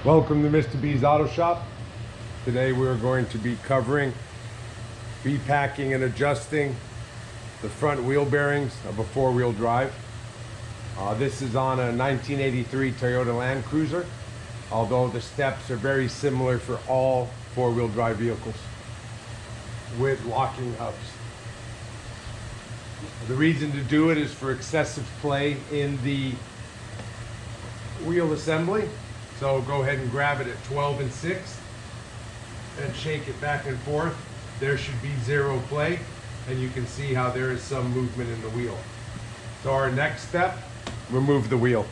Welcome to Mr. B's Auto Shop. Today we're going to be covering, repacking and adjusting the front wheel bearings of a four-wheel drive. This is on a 1983 Toyota Landcruiser, although the steps are very similar for all four-wheel drive vehicles with locking hubs. The reason to do it is for excessive play in the wheel assembly. So go ahead and grab it at 12 and 6 and shake it back and forth. There should be zero play, and you can see how there is some movement in the wheel. So our next step, remove the wheel.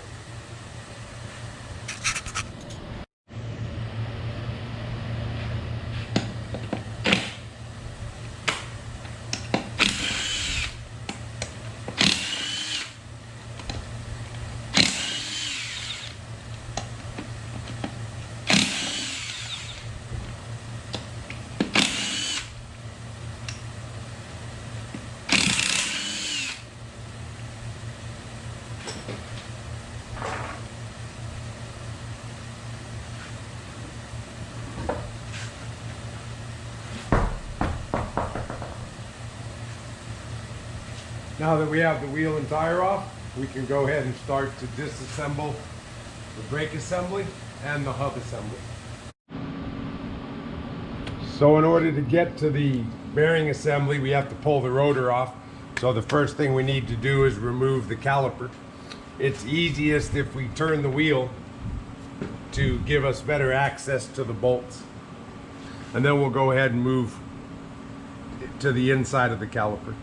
Now that we have the wheel and tire off, we can go ahead and start to disassemble the brake assembly and the hub assembly. So in order to get to the bearing assembly, we have to pull the rotor off. So the first thing we need to do is remove the caliper. It's easiest if we turn the wheel to give us better access to the bolts. And then we'll go ahead and move to the inside of the caliper.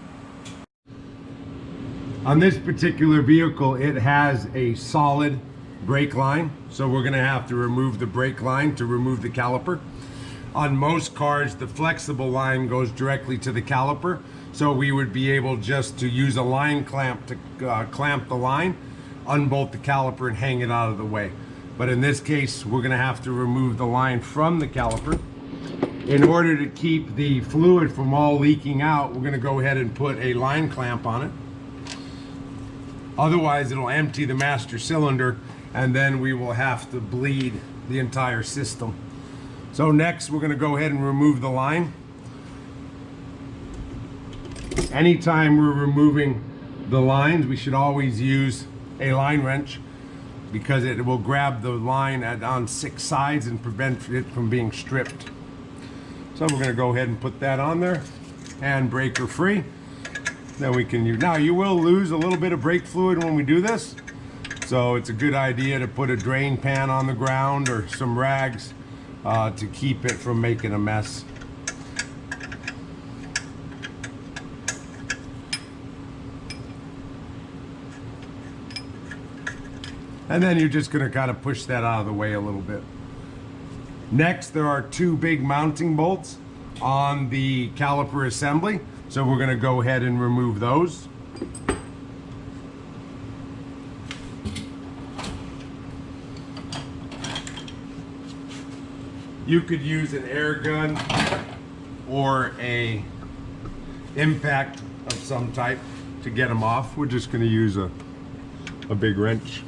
On this particular vehicle, it has a solid brake line, so we're going to have to remove the brake line to remove the caliper. On most cars, the flexible line goes directly to the caliper, so we would be able just to use a line clamp to clamp the line, unbolt the caliper, and hang it out of the way. But in this case, we're going to have to remove the line from the caliper. In order to keep the fluid from all leaking out, we're going to go ahead and put a line clamp on it. Otherwise, it'll empty the master cylinder, and then we will have to bleed the entire system. So next, we're going to go ahead and remove the line. Anytime we're removing the lines, we should always use a line wrench, because it will grab the line on 6 sides and prevent it from being stripped. So we're going to go ahead and put that on there. Handbreaker free. Then we can use. Now you will lose a little bit of brake fluid when we do this, so it's a good idea to put a drain pan on the ground or some rags to keep it from making a mess. And then you're just going to kind of push that out of the way a little bit. Next, there are 2 big mounting bolts on the caliper assembly. So we're going to go ahead and remove those. You could use an air gun or a impact of some type to get them off. We're just going to use a big wrench.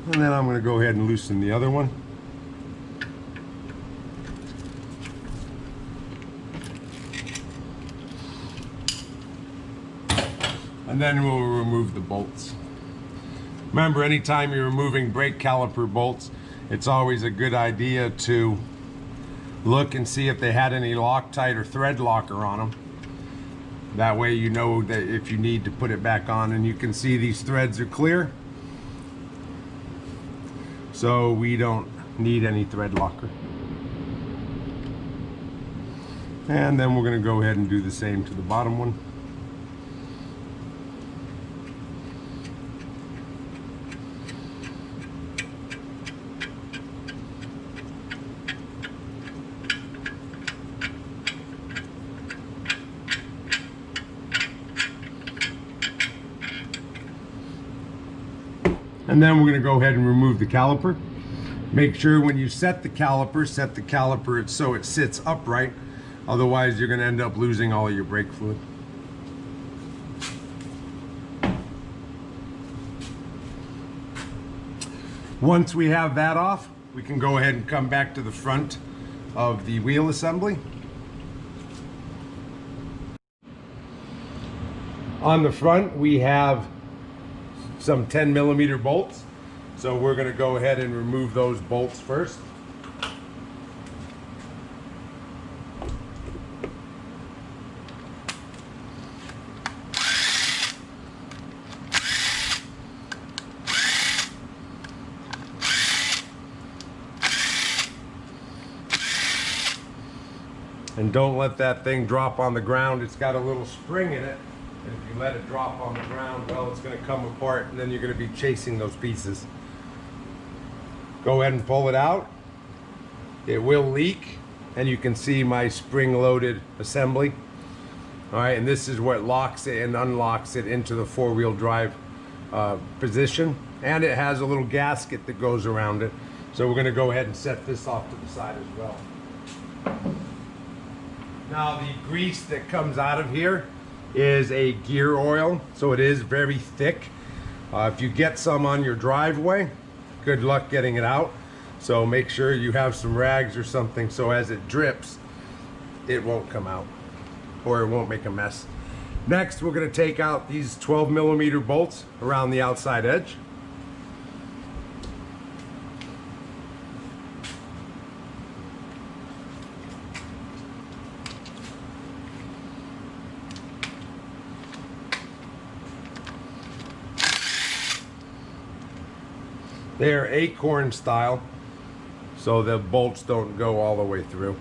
And then I'm going to go ahead and loosen the other one. And then we'll remove the bolts. Remember, anytime you're removing brake caliper bolts, it's always a good idea to look and see if they had any Loctite or thread locker on them. That way you know that if you need to put it back on, and you can see these threads are clear. So we don't need any thread locker. And then we're going to go ahead and do the same to the bottom one. And then we're going to go ahead and remove the caliper. Make sure when you set the caliper so it sits upright. Otherwise, you're going to end up losing all of your brake fluid. Once we have that off, we can go ahead and come back to the front of the wheel assembly. On the front, we have some 10mm bolts. So we're going to go ahead and remove those bolts first. And don't let that thing drop on the ground. It's got a little spring in it. And if you let it drop on the ground, well, it's going to come apart and then you're going to be chasing those pieces. Go ahead and pull it out. It will leak, and you can see my spring-loaded assembly. All right, and this is what locks it and unlocks it into the four-wheel drive position. And it has a little gasket that goes around it. So we're going to go ahead and set this off to the side as well. Now the grease that comes out of here is a gear oil, so it is very thick. If you get some on your driveway, good luck getting it out. So make sure you have some rags or something so as it drips, it won't come out or it won't make a mess. Next, we're going to take out these 12mm bolts around the outside edge. They're acorn style, so the bolts don't go all the way through.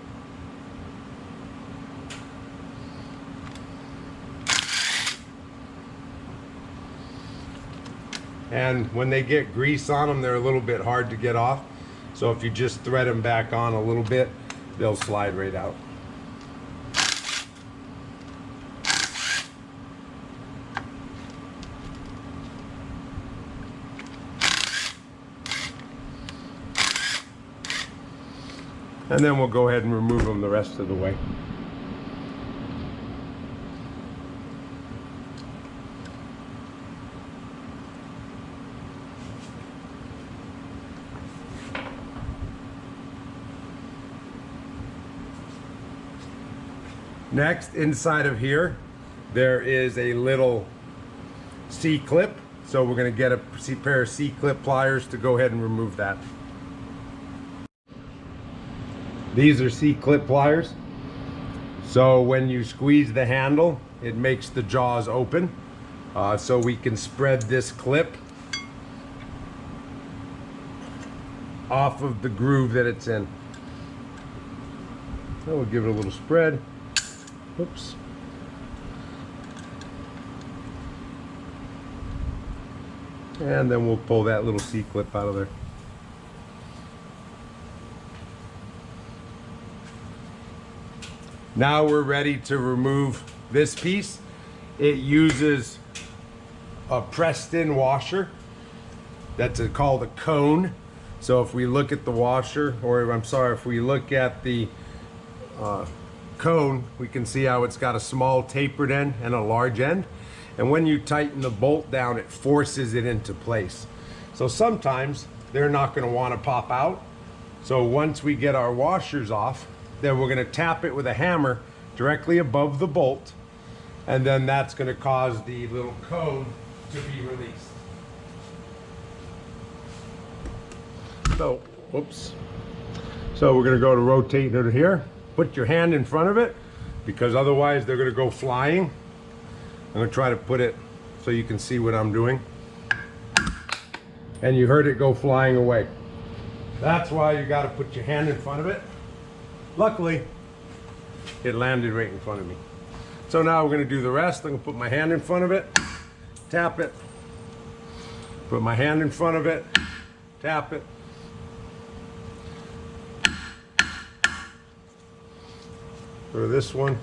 And when they get grease on them, they're a little bit hard to get off. So if you just thread them back on a little bit, they'll slide right out. And then we'll go ahead and remove them the rest of the way. Next, inside of here, there is a little C-clip. So we're going to get a pair of C-clip pliers to go ahead and remove that. These are C-clip pliers. So when you squeeze the handle, it makes the jaws open. So we can spread this clip off of the groove that it's in. So we'll give it a little spread. Oops. And then we'll pull that little C-clip out of there. Now we're ready to remove this piece. It uses a pressed-in washer. That's called a cone. So if we look at the washer, or I'm sorry, if we look at the cone, we can see how it's got a small tapered end and a large end. And when you tighten the bolt down, it forces it into place. So sometimes they're not going to want to pop out. So once we get our washers off, then we're going to tap it with a hammer directly above the bolt, and then that's going to cause the little cone to be released. So, whoops. So we're going to go to rotating it here. Put your hand in front of it, because otherwise they're going to go flying. I'm going to try to put it so you can see what I'm doing. And you heard it go flying away. That's why you got to put your hand in front of it. Luckily, it landed right in front of me. So now we're going to do the rest. I'm going to put my hand in front of it, tap it, put my hand in front of it, tap it. For this one.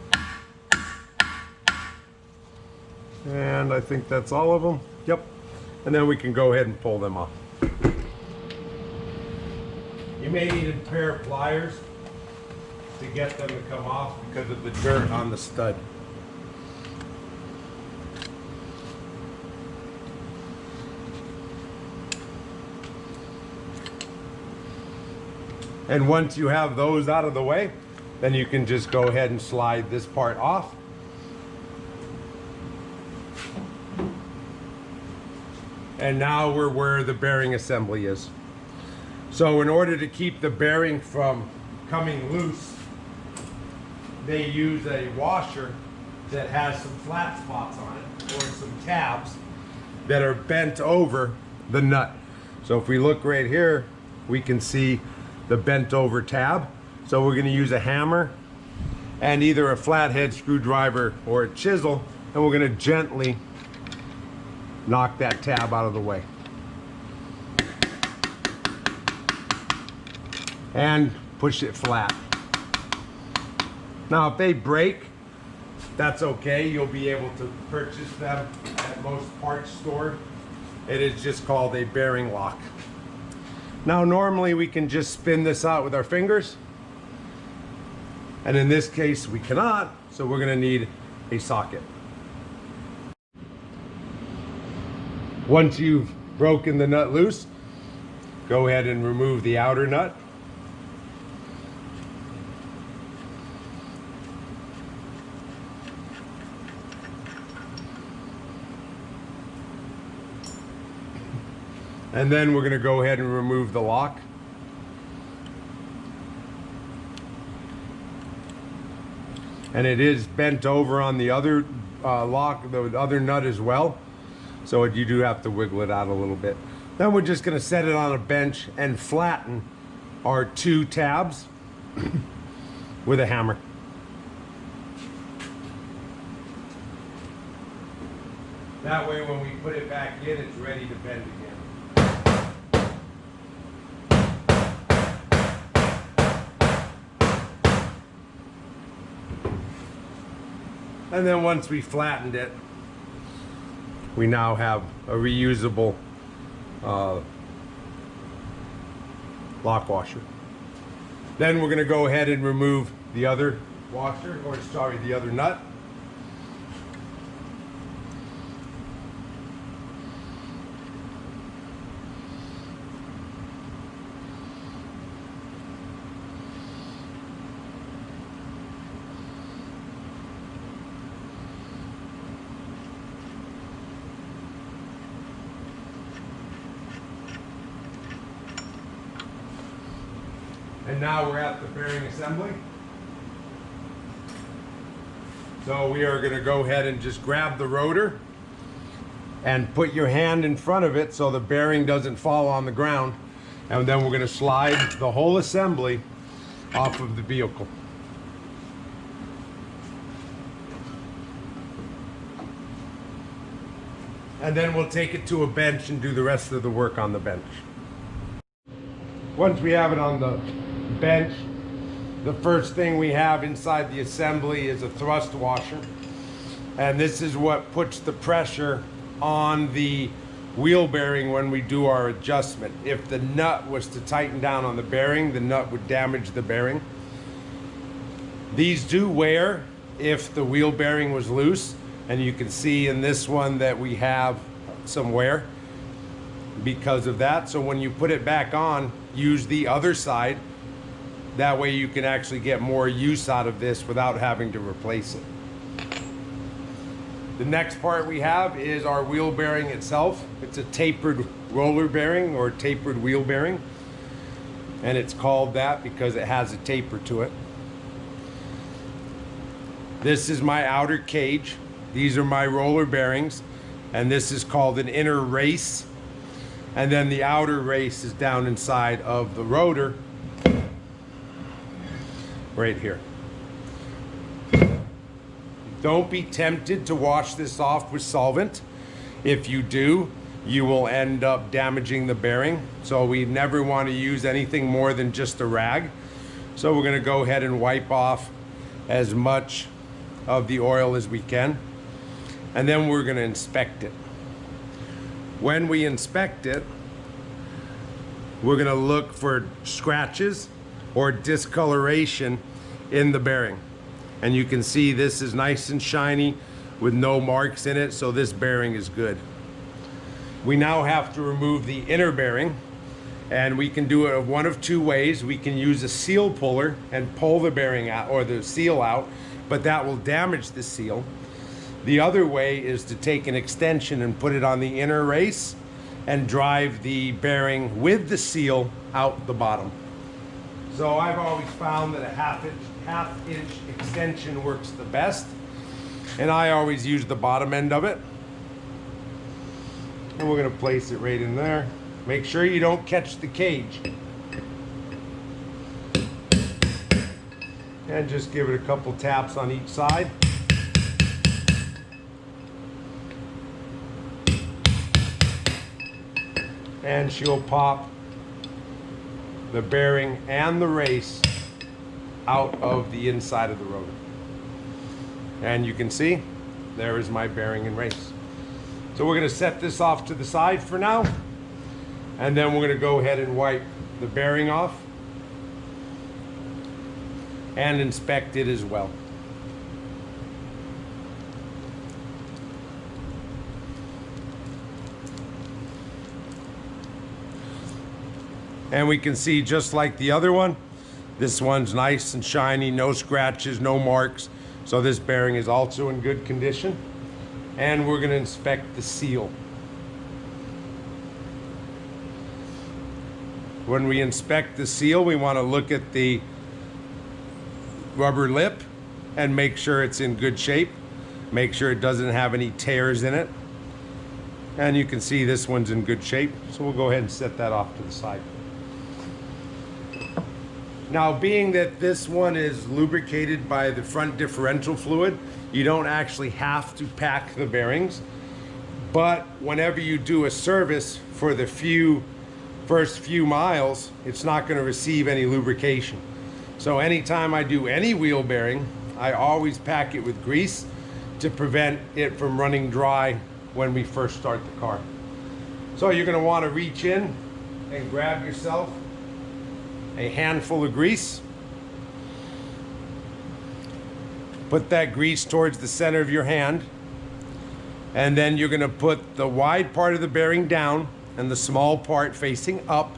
And I think that's all of them. Yep. And then we can go ahead and pull them off. You may need a pair of pliers to get them to come off because of the dirt on the stud. And once you have those out of the way, then you can just go ahead and slide this part off. And now we're where the bearing assembly is. So in order to keep the bearing from coming loose, they use a washer that has some flat spots on it, or some tabs that are bent over the nut. So if we look right here, we can see the bent over tab. So we're going to use a hammer and either a flathead screwdriver or a chisel, and we're going to gently knock that tab out of the way. And push it flat. Now if they break, that's okay. You'll be able to purchase them at most parts store. It is just called a bearing lock. Now normally we can just spin this out with our fingers, and in this case we cannot, so we're going to need a socket. Once you've broken the nut loose, go ahead and remove the outer nut. And then we're going to go ahead and remove the lock. And it is bent over on the other lock, the other nut as well. So you do have to wiggle it out a little bit. Then we're just going to set it on a bench and flatten our two tabs with a hammer. That way when we put it back in, it's ready to bend again. And then once we flattened it, we now have a reusable lock washer. Then we're going to go ahead and remove the other washer, or sorry, the other nut. And now we're at the bearing assembly. So we are going to go ahead and just grab the rotor and put your hand in front of it so the bearing doesn't fall on the ground. And then we're going to slide the whole assembly off of the vehicle. And then we'll take it to a bench and do the rest of the work on the bench. Once we have it on the bench, the first thing we have inside the assembly is a thrust washer, and this is what puts the pressure on the wheel bearing when we do our adjustment. If the nut was to tighten down on the bearing, the nut would damage the bearing. These do wear if the wheel bearing was loose, and you can see in this one that we have some wear because of that. So when you put it back on, use the other side. That way you can actually get more use out of this without having to replace it. The next part we have is our wheel bearing itself. It's a tapered roller bearing or tapered wheel bearing. And it's called that because it has a taper to it. This is my outer cage. These are my roller bearings. And this is called an inner race. And then the outer race is down inside of the rotor. Right here. Don't be tempted to wash this off with solvent. If you do, you will end up damaging the bearing. So we never want to use anything more than just a rag. So we're going to go ahead and wipe off as much of the oil as we can. And then we're going to inspect it. When we inspect it, we're going to look for scratches or discoloration in the bearing. And you can see this is nice and shiny with no marks in it, so this bearing is good. We now have to remove the inner bearing, And we can do it one of two ways. We can use a seal puller and pull the bearing out, or the seal out, but that will damage the seal. The other way is to take an extension and put it on the inner race and drive the bearing with the seal out the bottom. So I've always found that a half inch extension works the best, and I always use the bottom end of it. And we're going to place it right in there. Make sure you don't catch the cage. And just give it a couple taps on each side. And she'll pop the bearing and the race out of the inside of the rotor. And you can see, there is my bearing and race. So we're going to set this off to the side for now. And then we're going to go ahead and wipe the bearing off and inspect it as well. And we can see, just like the other one, this one's nice and shiny, no scratches, no marks. So this bearing is also in good condition. And we're going to inspect the seal. When we inspect the seal, we want to look at the rubber lip and make sure it's in good shape. Make sure it doesn't have any tears in it. And you can see this one's in good shape. So we'll go ahead and set that off to the side. Now, being that this one is lubricated by the front differential fluid, you don't actually have to pack the bearings. But whenever you do a service for the first few miles, it's not going to receive any lubrication. So anytime I do any wheel bearing, I always pack it with grease to prevent it from running dry when we first start the car. So you're going to want to reach in and grab yourself a handful of grease. Put that grease towards the center of your hand, and then you're going to put the wide part of the bearing down and the small part facing up,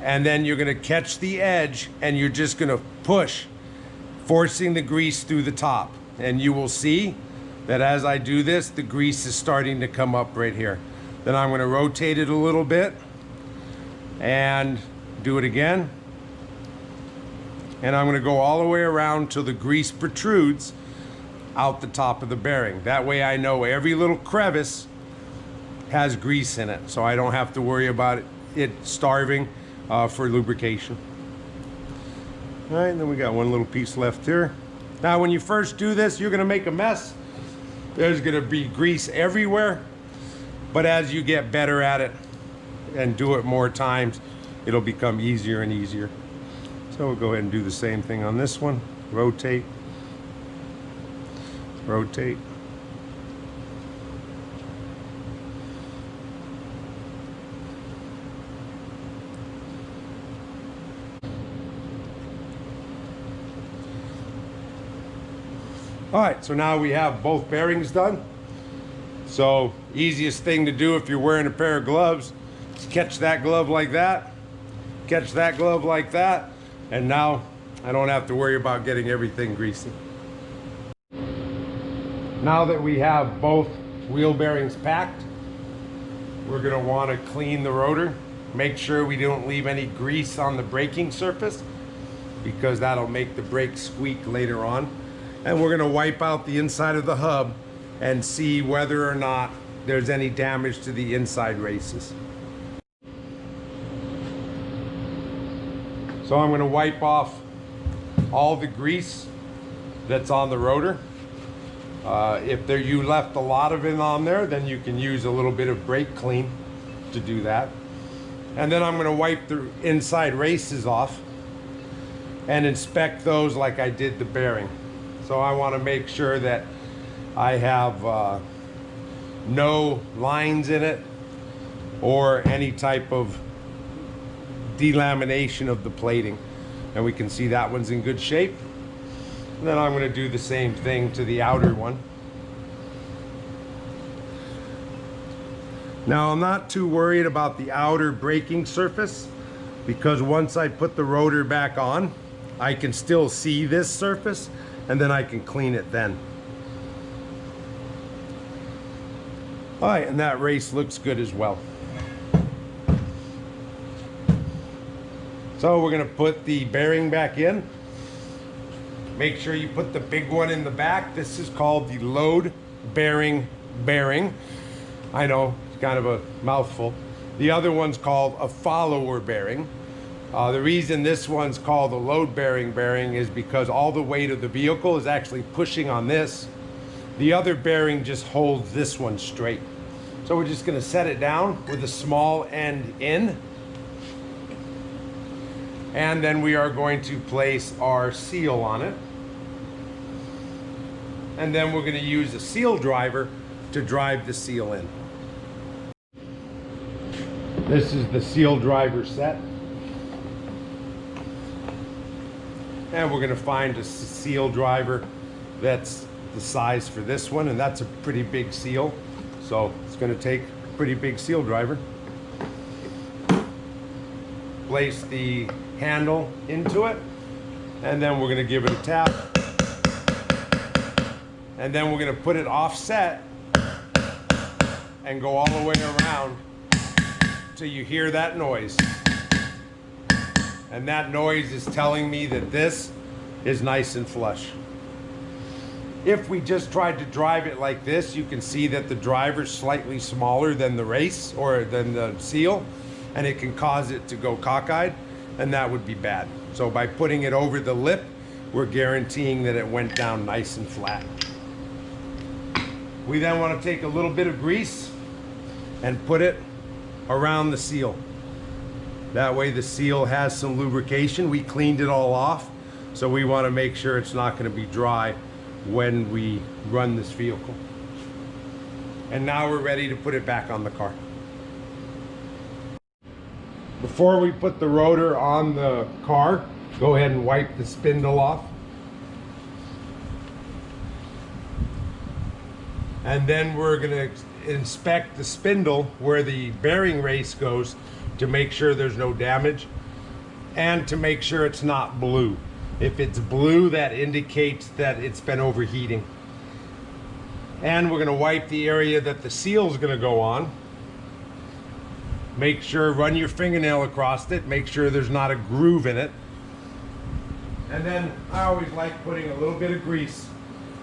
and then you're going to catch the edge and you're just going to push, forcing the grease through the top. And you will see that as I do this, the grease is starting to come up right here. Then I'm going to rotate it a little bit and do it again. And I'm going to go all the way around till the grease protrudes out the top of the bearing. That way I know every little crevice has grease in it, so I don't have to worry about it starving for lubrication. All right, and then we got one little piece left here. Now, when you first do this, you're going to make a mess. There's going to be grease everywhere, but as you get better at it and do it more times, it'll become easier and easier. So we'll go ahead and do the same thing on this one. Rotate, rotate. All right, so now we have both bearings done. So easiest thing to do if you're wearing a pair of gloves is catch that glove like that, catch that glove like that, and now I don't have to worry about getting everything greasy. Now that we have both wheel bearings packed, we're going to want to clean the rotor. Make sure we don't leave any grease on the braking surface, because that'll make the brake squeak later on. And we're going to wipe out the inside of the hub and see whether or not there's any damage to the inside races. So I'm going to wipe off all the grease that's on the rotor. If you left a lot of it on there, then you can use a little bit of brake clean to do that. And then I'm going to wipe the inside races off and inspect those like I did the bearing. So I want to make sure that I have no lines in it or any type of delamination of the plating. And we can see that one's in good shape. And then I'm going to do the same thing to the outer one. Now I'm not too worried about the outer braking surface, because once I put the rotor back on, I can still see this surface, and then I can clean it then. All right, and that race looks good as well. So we're gonna put the bearing back in. Make sure you put the big one in the back. This is called the load bearing bearing. I know, it's kind of a mouthful. The other one's called a follower bearing. The reason this one's called a load bearing bearing is because all the weight of the vehicle is actually pushing on this. The other bearing just holds this one straight. So we're just gonna set it down with a small end in. And then we are going to place our seal on it. And then we're going to use a seal driver to drive the seal in. This is the seal driver set. And we're going to find a seal driver that's the size for this one, and that's a pretty big seal. So it's going to take a pretty big seal driver. Place the handle into it, and then we're going to give it a tap, and then we're going to put it offset and go all the way around till you hear that noise, and that noise is telling me that this is nice and flush. If we just tried to drive it like this, you can see that the driver's slightly smaller than the race or than the seal, and it can cause it to go cockeyed, and that would be bad. So by putting it over the lip, we're guaranteeing that it went down nice and flat. We then want to take a little bit of grease and put it around the seal. That way the seal has some lubrication. We cleaned it all off, so we want to make sure it's not going to be dry when we run this vehicle. And now we're ready to put it back on the car. Before we put the rotor on the car, go ahead and wipe the spindle off. And then we're going to inspect the spindle where the bearing race goes to make sure there's no damage and to make sure it's not blue. If it's blue, that indicates that it's been overheating. And we're going to wipe the area that the seal is going to go on. Make sure, run your fingernail across it, make sure there's not a groove in it. And then I always like putting a little bit of grease,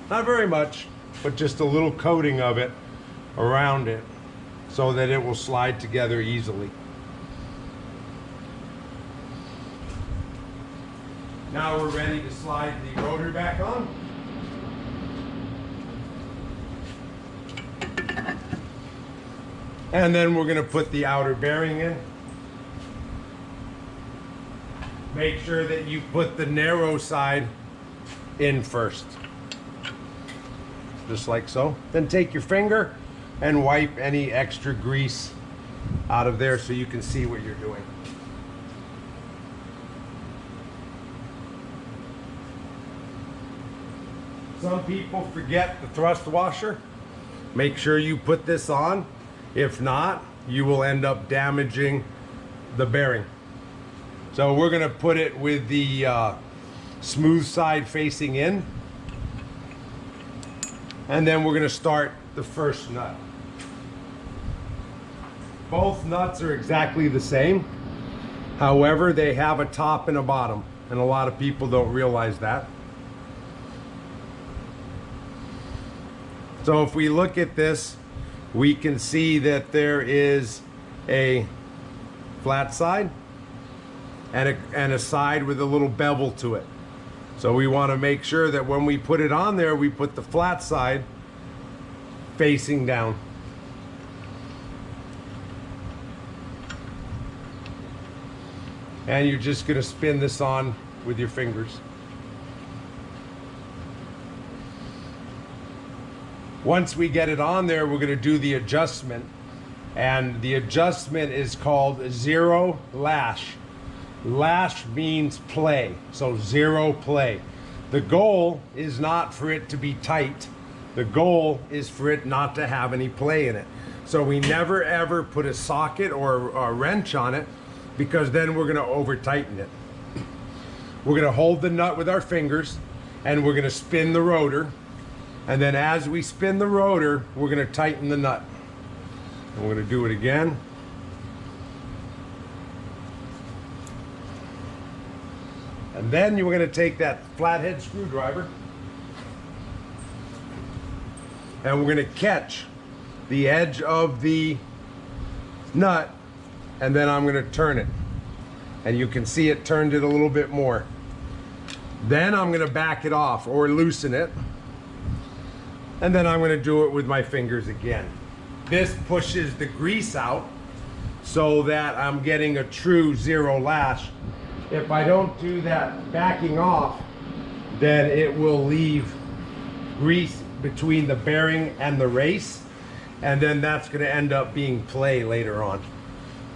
not very much, but just a little coating of it around it so that it will slide together easily. Now we're ready to slide the rotor back on. And then we're going to put the outer bearing in. Make sure that you put the narrow side in first. Just like so. Then take your finger and wipe any extra grease out of there so you can see what you're doing. Some people forget the thrust washer. Make sure you put this on. If not, you will end up damaging the bearing. So we're going to put it with the smooth side facing in. And then we're going to start the first nut. Both nuts are exactly the same. However, they have a top and a bottom, and a lot of people don't realize that. So if we look at this, we can see that there is a flat side and a side with a little bevel to it. So we want to make sure that when we put it on there, we put the flat side facing down. And you're just going to spin this on with your fingers. Once we get it on there, we're going to do the adjustment, and the adjustment is called zero lash. Lash means play, so zero play. The goal is not for it to be tight. The goal is for it not to have any play in it. So we never ever put a socket or a wrench on it, because then we're gonna over tighten it. We're gonna hold the nut with our fingers and we're gonna spin the rotor. And then as we spin the rotor, we're gonna tighten the nut. And we're gonna do it again. And then you're gonna take that flathead screwdriver and we're gonna catch the edge of the nut, and then I'm gonna turn it. And you can see it turned it a little bit more. Then I'm gonna back it off or loosen it. And then I'm gonna do it with my fingers again. This pushes the grease out so that I'm getting a true zero lash. If I don't do that backing off, then it will leave grease between the bearing and the race, and then that's going to end up being play later on.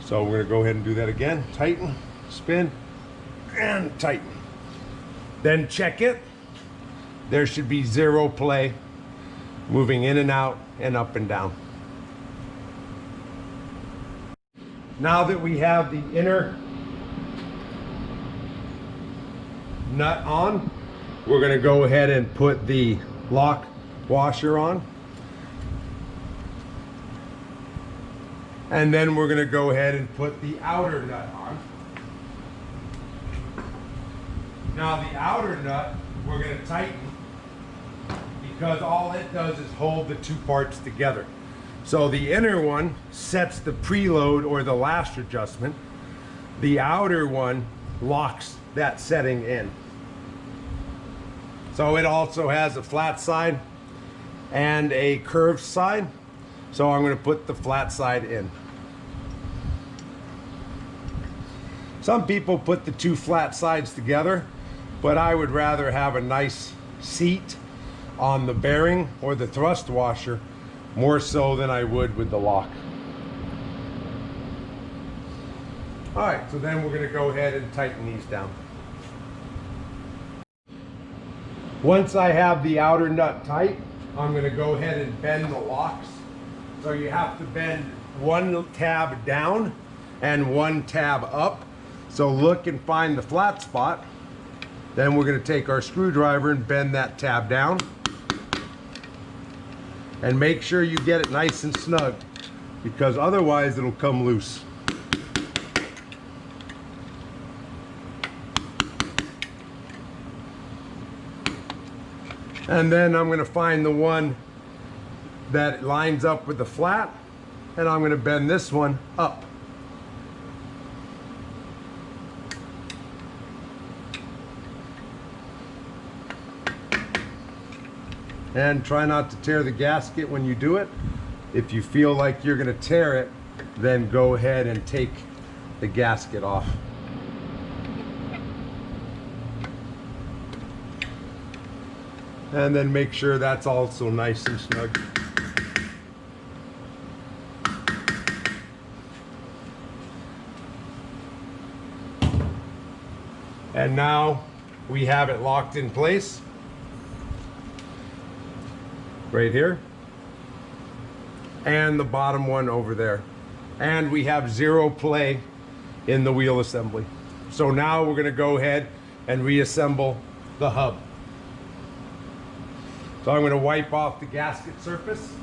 So we're going to go ahead and do that again. Tighten, spin, and tighten. Then check it. There should be zero play, moving in and out and up and down. Now that we have the inner nut on, we're going to go ahead and put the lock washer on, and then we're going to go ahead and put the outer nut on. Now the outer nut we're going to tighten, because all it does is hold the two parts together. So the inner one sets the preload or the lash adjustment. The outer one locks that setting in. So it also has a flat side and a curved side. So I'm going to put the flat side in. Some people put the two flat sides together, but I would rather have a nice seat on the bearing or the thrust washer more so than I would with the lock. All right, so then we're going to go ahead and tighten these down. Once I have the outer nut tight, I'm going to go ahead and bend the locks. So you have to bend one tab down and one tab up. So look and find the flat spot. Then we're going to take our screwdriver and bend that tab down. And make sure you get it nice and snug, because otherwise it'll come loose. And then I'm going to find the one that lines up with the flat, and I'm going to bend this one up. And try not to tear the gasket when you do it. If you feel like you're going to tear it, then go ahead and take the gasket off. And then make sure that's also nice and snug. And now we have it locked in place right here, and the bottom one over there, and we have zero play in the wheel assembly. So now we're going to go ahead and reassemble the hub. So I'm going to wipe off the gasket surface.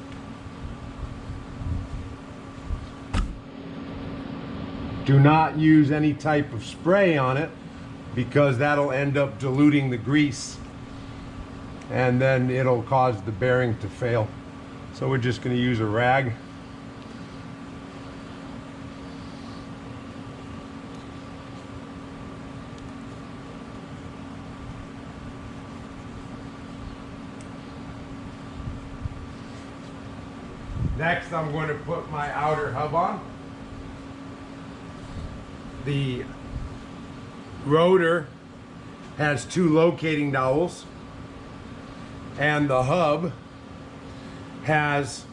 Do not use any type of spray on it, because that'll end up diluting the grease, and then it'll cause the bearing to fail. So we're just going to use a rag. Next, I'm going to put my outer hub on. The rotor has two locating dowels, and the hub has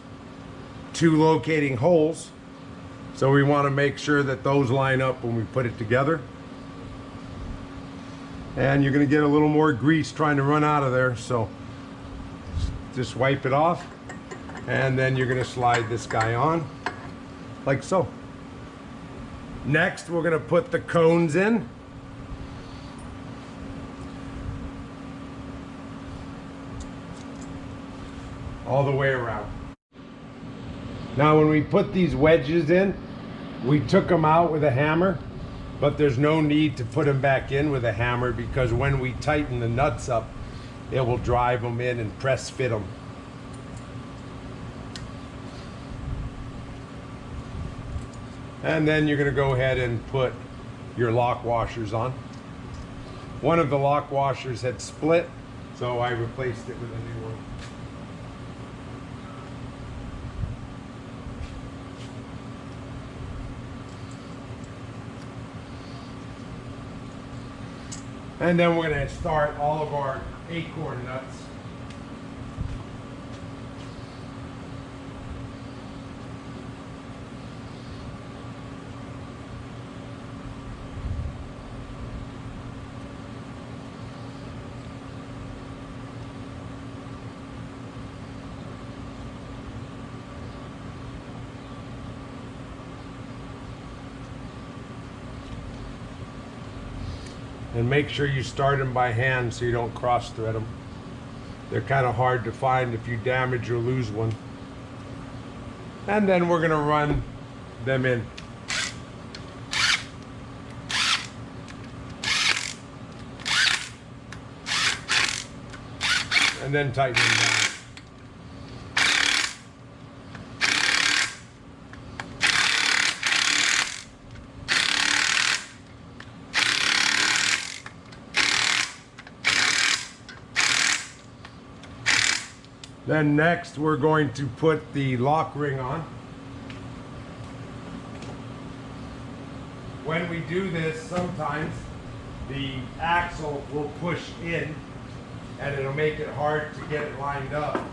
two locating holes. So we want to make sure that those line up when we put it together. And you're going to get a little more grease trying to run out of there, so just wipe it off. And then you're going to slide this guy on like so. Next, we're going to put the cones in. All the way around. Now when we put these wedges in, we took them out with a hammer, but there's no need to put them back in with a hammer because when we tighten the nuts up, it will drive them in and press fit them. And then you're going to go ahead and put your lock washers on. One of the lock washers had split, so I replaced it with a new one. And then we're going to start all of our acorn nuts. And make sure you start them by hand so you don't cross thread them. They're kind of hard to find if you damage or lose one. And then we're going to run them in. And then tighten them down. Then next we're going to put the lock ring on. When we do this, sometimes the axle will push in and it'll make it hard to get it lined up.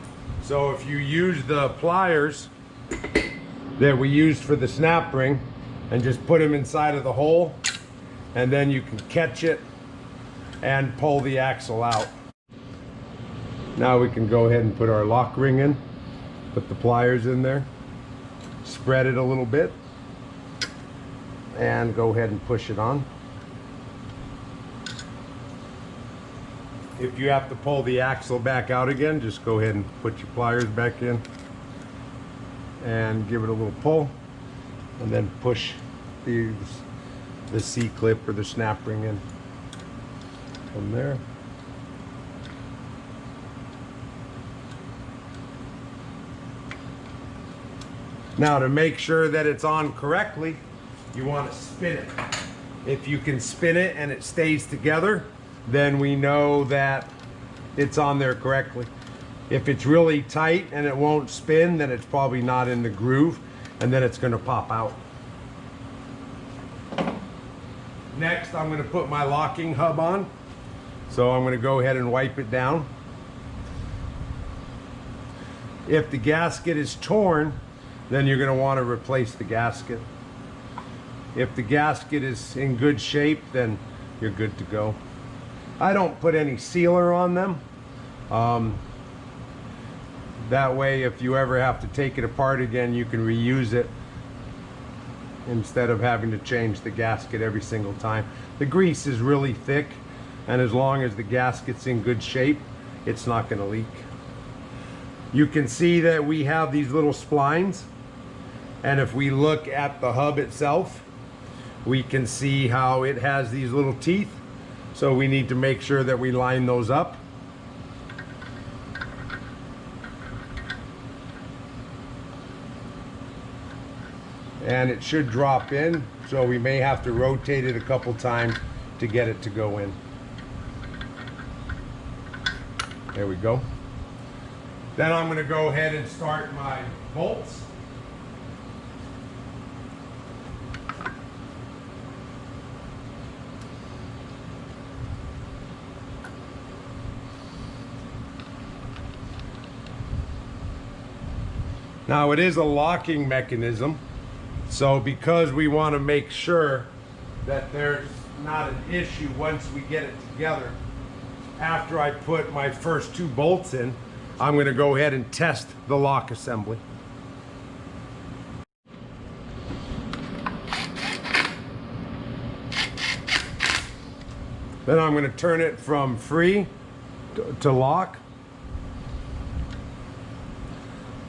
So if you use the pliers that we used for the snap ring and just put them inside of the hole, and then you can catch it and pull the axle out. Now we can go ahead and put our lock ring in, put the pliers in there, spread it a little bit, and go ahead and push it on. If you have to pull the axle back out again, just go ahead and put your pliers back in and give it a little pull, and then push the C-clip or the snap ring in from there. Now to make sure that it's on correctly, you want to spin it. If you can spin it and it stays together, then we know that it's on there correctly. If it's really tight and it won't spin, then it's probably not in the groove, and then it's going to pop out. Next, I'm going to put my locking hub on. So I'm going to go ahead and wipe it down. If the gasket is torn, then you're going to want to replace the gasket. If the gasket is in good shape, then you're good to go. I don't put any sealer on them. That way, if you ever have to take it apart again, you can reuse it instead of having to change the gasket every single time. The grease is really thick, and as long as the gasket's in good shape, it's not going to leak. You can see that we have these little splines, and if we look at the hub itself, we can see how it has these little teeth. So we need to make sure that we line those up. And it should drop in, so we may have to rotate it a couple times to get it to go in. There we go. Then I'm going to go ahead and start my bolts. Now it is a locking mechanism, so because we want to make sure that there's not an issue once we get it together, after I put my first two bolts in, I'm going to go ahead and test the lock assembly. Then I'm going to turn it from free to lock.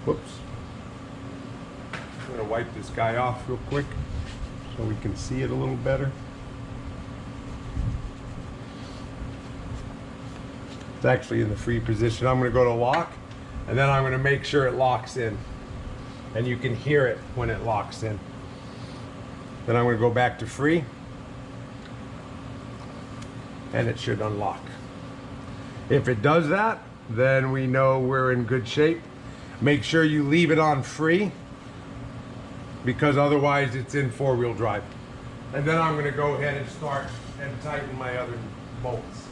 Whoops. I'm going to wipe this guy off real quick so we can see it a little better. It's actually in the free position. I'm going to go to lock, and then I'm going to make sure it locks in. And you can hear it when it locks in. Then I'm going to go back to free, and it should unlock. If it does that, then we know we're in good shape. Make sure you leave it on free, because otherwise it's in four-wheel drive. And then I'm going to go ahead and start and tighten my other bolts.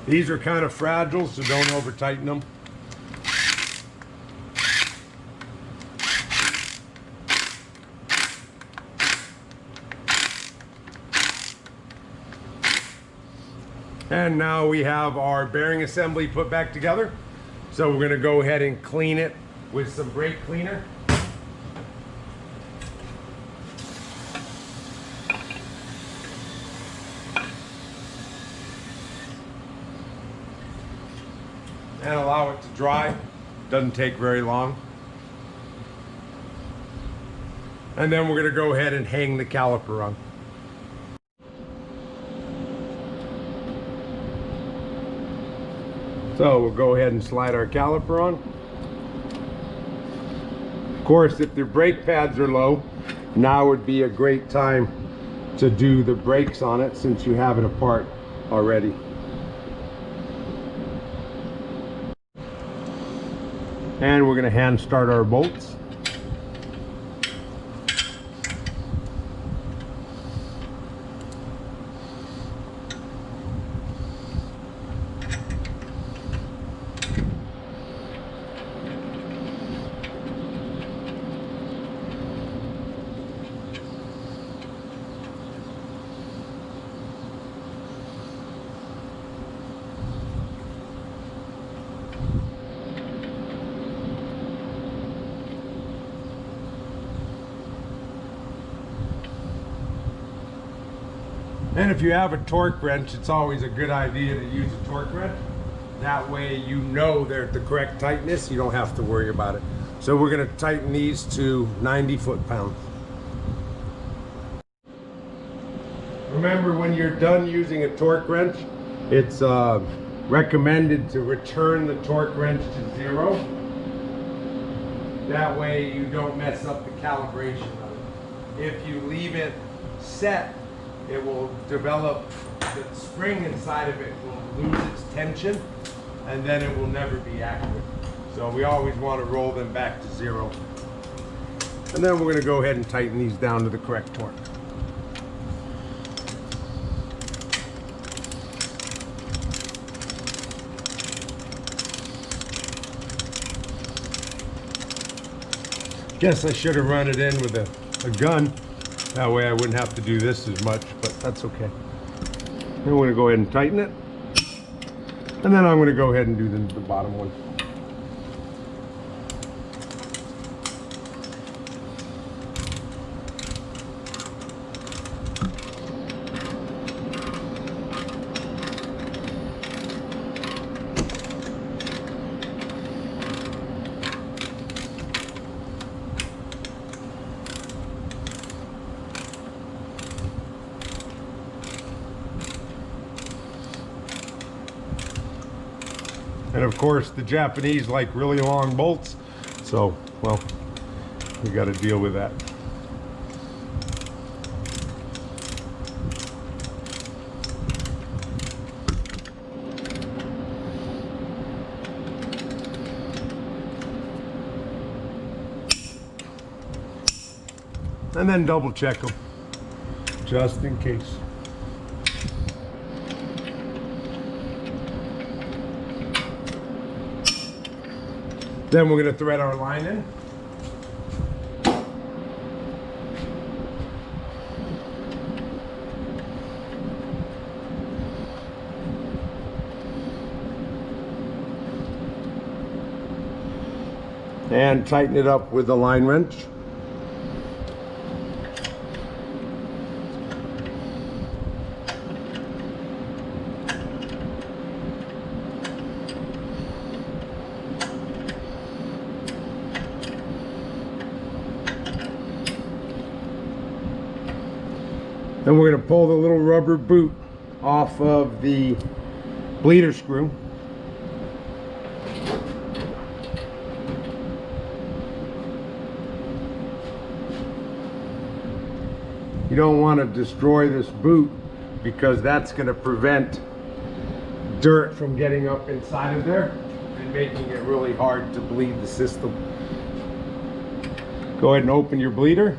These are kind of fragile, so don't over tighten them. And now we have our bearing assembly put back together. So we're going to go ahead and clean it with some brake cleaner. And allow it to dry. Doesn't take very long. And then we're going to go ahead and hang the caliper on. So we'll go ahead and slide our caliper on. Of course, if the brake pads are low, now would be a great time to do the brakes on it, since you have it apart already. And we're going to hand start our bolts. And if you have a torque wrench, it's always a good idea to use a torque wrench. That way you know they're at the correct tightness. You don't have to worry about it. So we're going to tighten these to 90 foot-pounds. Remember, when you're done using a torque wrench, it's recommended to return the torque wrench to 0. That way you don't mess up the calibration of it. If you leave it set, it will develop, the spring inside of it will lose its tension, and then it will never be accurate. So we always want to roll them back to 0. And then we're going to go ahead and tighten these down to the correct torque. Guess I should have run it in with a gun. That way I wouldn't have to do this as much, but that's okay. Then we're going to go ahead and tighten it. And then I'm going to go ahead and do the bottom one. And of course, the Japanese like really long bolts, so, well, we got to deal with that. And then double check them, just in case. Then we're going to thread our line in. And tighten it up with the line wrench. Then we're going to pull the little rubber boot off of the bleeder screw. You don't want to destroy this boot because that's going to prevent dirt from getting up inside of there and making it really hard to bleed the system. Go ahead and open your bleeder.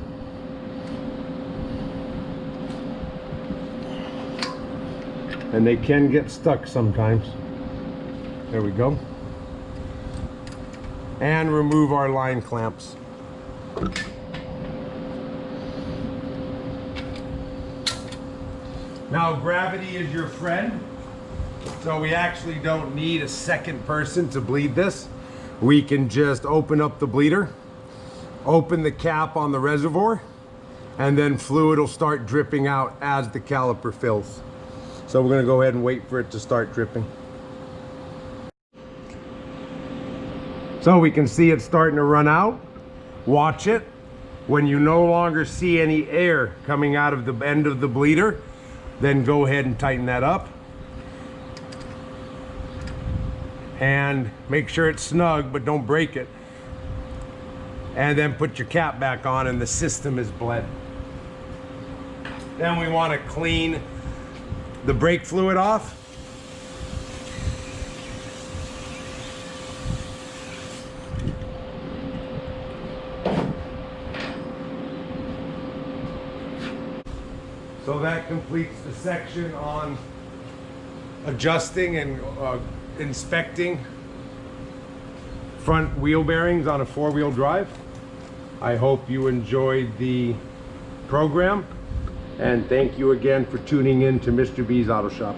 And they can get stuck sometimes. There we go. And remove our line clamps. Now gravity is your friend, so we actually don't need a second person to bleed this. We can just open up the bleeder, open the cap on the reservoir, and then fluid will start dripping out as the caliper fills. So we're going to go ahead and wait for it to start dripping. So we can see it starting to run out. Watch it. When you no longer see any air coming out of the end of the bleeder, then go ahead and tighten that up. And make sure it's snug, but don't break it. And then put your cap back on and the system is bled. Then we want to clean the brake fluid off. So that completes the section on adjusting and inspecting front wheel bearings on a four-wheel drive. I hope you enjoyed the program, and thank you again for tuning in to Mr. B's Auto Shop.